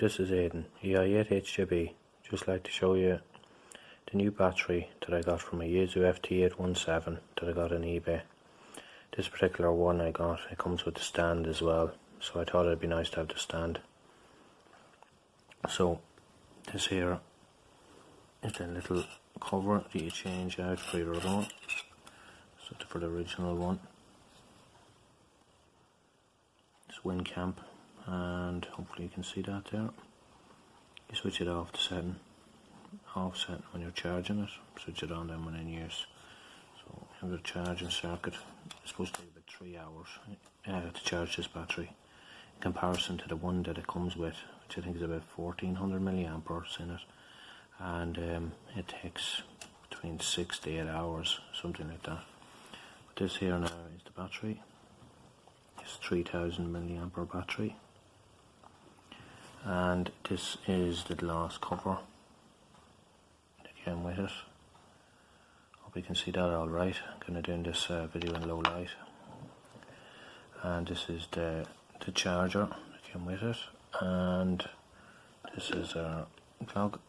this is Aidan, EI8HJB. Just like to show you the new battery that I got from a Yaesu FT817 that I got on eBay. This particular one I got, it comes with the stand as well, so I thought it'd be nice to have the stand. So this here is a little cover that you change out for your other one. So for the original one, it's windcamp, and hopefully you can see that there. You switch it off to setting, offset when you're charging it, switch it on then when in use. So you have a charging circuit. It's supposed to take about 3 hours to charge this battery, in comparison to the one that it comes with, which I think is about 1400 milliamperes in it, and it takes between 6 to 8 hours, something like that. But this here now is the battery. It's 3000 milliampere battery, and this is the glass cover that came with it. Hope you can see that alright. I'm going to do this video in low light. And this is the charger that came with it, and this is our plug,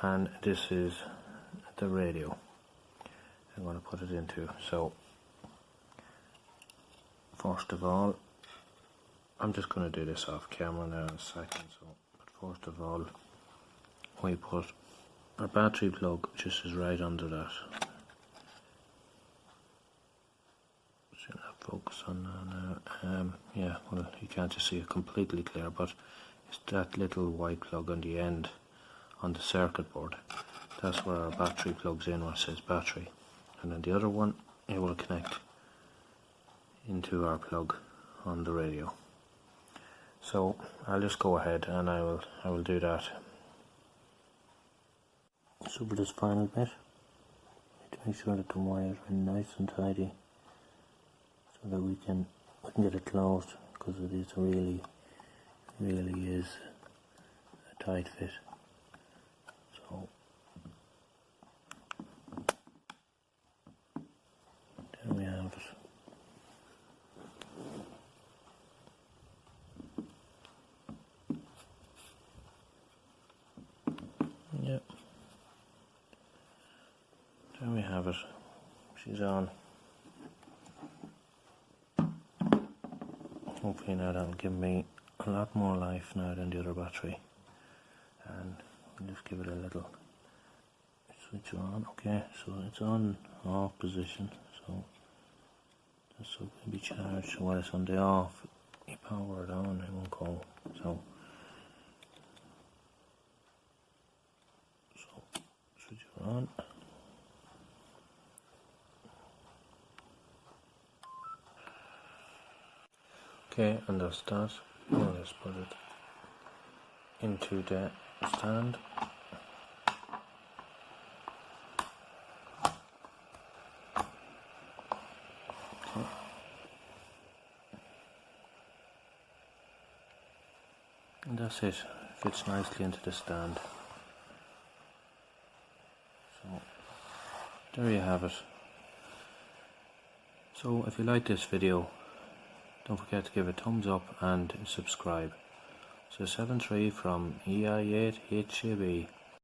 and this is the radio I'm going to put it into. So first of all, I'm just going to do this off camera now in a second. So, but first of all, we put our battery plug just is right under that. See that focus on now. Yeah, well, you can't just see it completely clear, but it's that little white plug on the end on the circuit board. That's where our battery plugs in, where it says battery, and then the other one it will connect into our plug on the radio. So I'll just go ahead and I will do that. So for this final bit, need to make sure that the wires are nice and tidy, so that we can get it closed, because it is really is a tight fit. So there we have it. Yep. There we have it. She's on. Hopefully now that'll give me a lot more life now than the other battery. And we'll just give it a little switch on. Okay, so it's on off position. So that's so it can be charged. So while it's on the off, you power it on, it won't go. So switch it on. Okay, and that's that. Now let's put it into the stand. Okay. And that's it. Fits nicely into the stand. So there you have it. So if you like this video, don't forget to give it a thumbs up and subscribe. So 73 from EI8HJB.